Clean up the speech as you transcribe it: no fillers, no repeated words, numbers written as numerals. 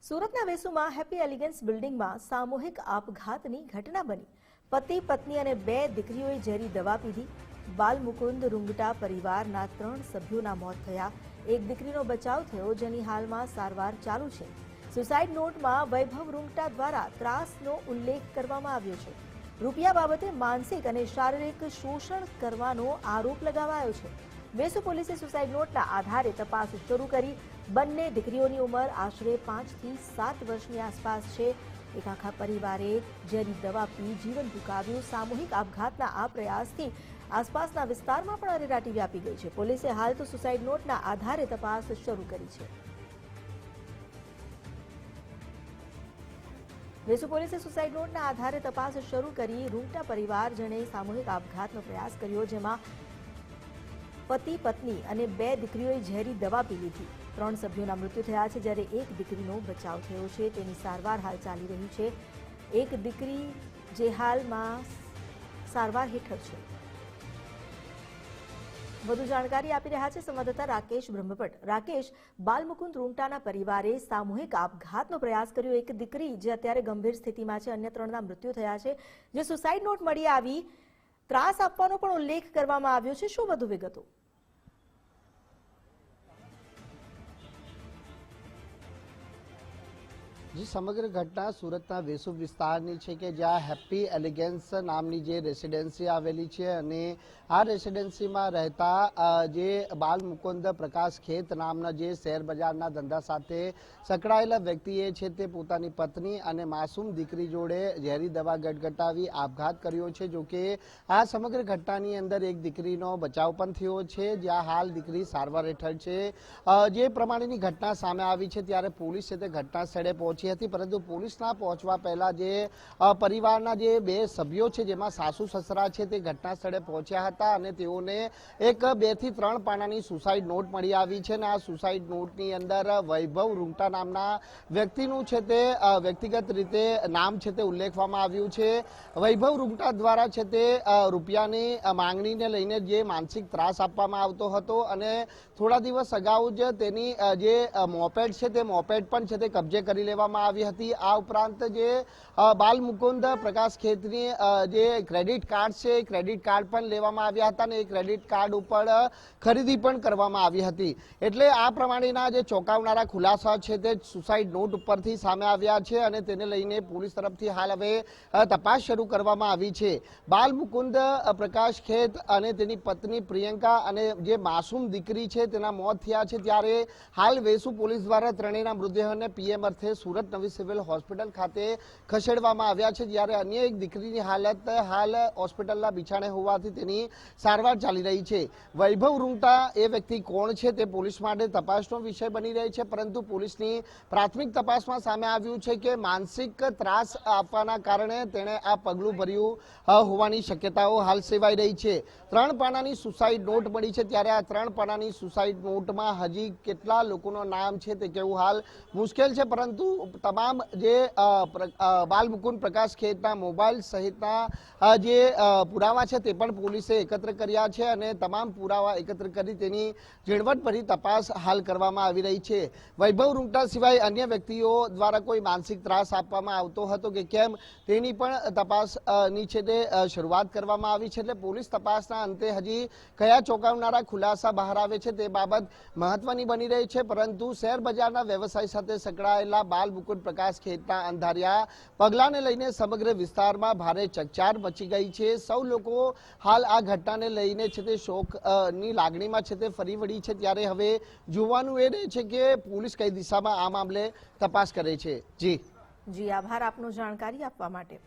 સુરતના વેસુમાં happy elegance બિલ્ડિંગમાં સામૂહિક આપઘાતની ઘટના બની. પતિ પત્ની અને બે દીકરીઓએ ઝેરી દવા પીધી. બાલમુકુંદ રૂંગટા પરિવારના 3 સભ્યોના મોત થયા. એક દીકરીનો બચાવ થયો, જેની હાલમાં સારવાર ચાલુ છે. સુસાઇડ નોટમાં વૈભવ રૂંગટા દ્વારા ત્રાસનો ઉલ્લેખ કરવામાં આવ્યો છે. રૂપિયા બાબતે માનસિક અને શારીરિક શોષણ કરવાનો આરોપ લગાવાયો છે. વેસુ પોલીસે સુસાઇડ નોટના આધારે તપાસ શરૂ કરી. બંને દીકરીઓની ઉંમર આશરે 5 થી 7 વર્ષની આસપાસ છે. એક આખા પરિવારે ઝેરી દવા પી જીવન ટૂંકાવ્યું. સામૂહિક આપઘાતના આ પ્રયાસથી આસપાસના વિસ્તારમાં પણ અરેરાટી વ્યાપી ગઈ છે. પોલીસે હાલ તો સુસાઇડ નોટના આધારે તપાસ શરૂ કરી છે. વેસુ પોલીસે સુસાઇડ નોટના આધારે તપાસ શરૂ કરી. રૂંગટા પરિવારજણે સામૂહિક આપઘાતનો પ્રયાસ કર્યો, જેમાં પતિ પત્ની અને 2 દીકરીઓએ ઝેરી દવા પી લીધી. 3 સભ્યોના મૃત્યુ થયા છે, જ્યારે એક દીકરીનો બચાવ થયો છે. તેની સારવાર હાલ ચાલી રહી છે. એક દીકરી જે હાલમાં સારવાર હેઠળ છે. વધુ જાણકારી આપી રહ્યા છે સંવાદદાતા રાકેશ બ્રહ્મભટ્ટ. રાકેશ, બાલમુકુંદ રૂંગટાના પરિવારે સામૂહિક આપઘાતનો પ્રયાસ કર્યો. એક દીકરી જે અત્યારે ગંભીર સ્થિતિમાં છે, અન્ય 3ના મૃત્યુ થયા છે. જે સુસાઇડ નોટ મળી આવી, ત્રાસ આપવાનો પણ ઉલ્લેખ કરવામાં આવ્યો છે. શું વધુ વિગતો? जी समग्र घटना सूरतना वेसु विस्तारनी છે કે જ્યાં હેપી એલિગન્સ નામની જે રેસિડેન્સી આવેલી છે અને આ રેસિડેન્સીમાં રહેતા જે બાલમુકુંદ પ્રકાશ ખેત નામના જે શેર બજારના ધંધા સાથે સંકળાયેલા વ્યક્તિએ છે તે પોતાની પત્ની અને માસૂમ દીકરી જોડે ઝેરી દવા ગટગટાવી આપઘાત કર્યો છે. જો કે આ સમગ્ર ઘટનાની અંદર એક દીકરીનો બચાવ પણ થયો છે, જ્યાં હાલ દીકરી સારવાર હેઠળ છે. જે પ્રમાણેની ઘટના સામે આવી છે ત્યારે પોલીસ છે તે ઘટના સ્થળે પહોંચી હતી, પરંતુ પોલીસના પહોંચવા પહેલા જે પરિવારના જે 2 સભ્યો છે, જેમાં સાસુ સસરા છે, તે ઘટના સ્થળે પહોંચ્યા હતા અને તેઓને એક 2 થી 3 પાનાની સુસાઇડ નોટ મળી આવી છે. અને આ સુસાઇડ નોટની અંદર વૈભવ રૂંગટા નામના વ્યક્તિનું છે તે વ્યક્તિગત રીતે નામ છે તે ઉલ્લેખવામાં આવ્યું છે. વૈભવ રૂંગટા દ્વારા છે તે રૂપિયાની માંગણીને લઈને જે માનસિક ત્રાસ આપવામાં આવતો હતો અને થોડા દિવસ અગાઉ જ તેની જે મોપેડ છે તે મોપેડ પણ છે તે કબજે કરી લેવામાં આવી હતી. આ ઉપરાંત જે બાલમુકુંદ પ્રકાશ ખેતની જે ક્રેડિટ કાર્ડ છે, એ ક્રેડિટ કાર્ડ પણ લેવામાં આવ્યા હતા અને એ ક્રેડિટ કાર્ડ ઉપર ખરીદી પણ કરવામાં આવી હતી. એટલે આ પ્રમાણેના જે ચોંકાવનારા ખુલાસા છે તે સુસાઇડ નોટ ઉપરથી સામે આવ્યા છે અને તેને લઈને પોલીસ તરફથી હાલ હવે તપાસ શરૂ કરવામાં આવી છે. બાલમુકુંદ પ્રકાશ ખેત અને તેની પત્ની પ્રિયંકા અને જે માસૂમ દીકરી છે તેના મોત થયા છે, ત્યારે હાલ વેસુ પોલીસ દ્વારા ત્રણેયના મૃતદેહોને પીએમ અર્થે સુરત નવી સિવિલ હોસ્પિટલ ખાતે ખસેડવામાં આવ્યા છે. જ્યારે અન્ય એક દીકરીની હાલત હાલ હોસ્પિટલના બિછાણે હોવાથી તેની સારવાર ચાલી રહી છે. વૈભવ રૂંગટા એ વ્યક્તિ કોણ છે તે પોલીસ માટે તપાસનો વિષય બની રહી છે, પરંતુ પોલીસની પ્રાથમિક તપાસમાં સામે આવ્યું છે કે માનસિક ત્રાસ આપવાના કારણે તેણે આ પગલું ભર્યું હોવાની શક્યતાઓ હાલ સેવાઈ રહી છે. 3 પાનાની સુસાઇડ નોટ મળી છે, ત્યારે આ 3 પાનાની સુસાઇડ નોટમાં હજી કેટલા લોકોનું નામ છે તે કહેવું હાલ મુશ્કેલ છે, પરંતુ તમામ જે બાલમુકુંદ પ્રકાશ ખેતના મોબાઈલ સહિતના જે પુરાવા છે તે પણ પોલીસે એકત્ર કર્યા છે અને તમામ પુરાવા એકત્ર કરી તેની ઝીણવટભરી તપાસ હાલ કરવામાં આવી રહી છે. વૈભવ રૂંગટા સિવાય અન્ય વ્યક્તિઓ દ્વારા કોઈ માનસિક ત્રાસ આપવામાં આવતો હતો કે કેમ તેની પણ તપાસની છે તે શરૂઆત કરવામાં આવી છે. એટલે પોલીસ તપાસના અંતે હજી કયા ચોંકાવનારા ખુલાસા બહાર આવે છે તે બાબત મહત્વની બની રહી છે, પરંતુ શેર બજારના વ્યવસાય સાથે સંકળાયેલા બાલમુકુંદ પ્રકાશ ખેતના અંધારિયા પગલાને લઈને સમગ્ર વિસ્તારમાં ભારે ચકચાર મચી ગઈ છે. સૌ લોકો હાલ આ ઘટનાને લઈને છે તે શોકની લાગણીમાં છે તે ફરી વળી છે. ત્યારે હવે જોવાનું એ રહે છે કે પોલીસ કઈ દિશામાં આ મામલે તપાસ કરે છે. જી આભાર આપનો જાણકારી આપવા માટે.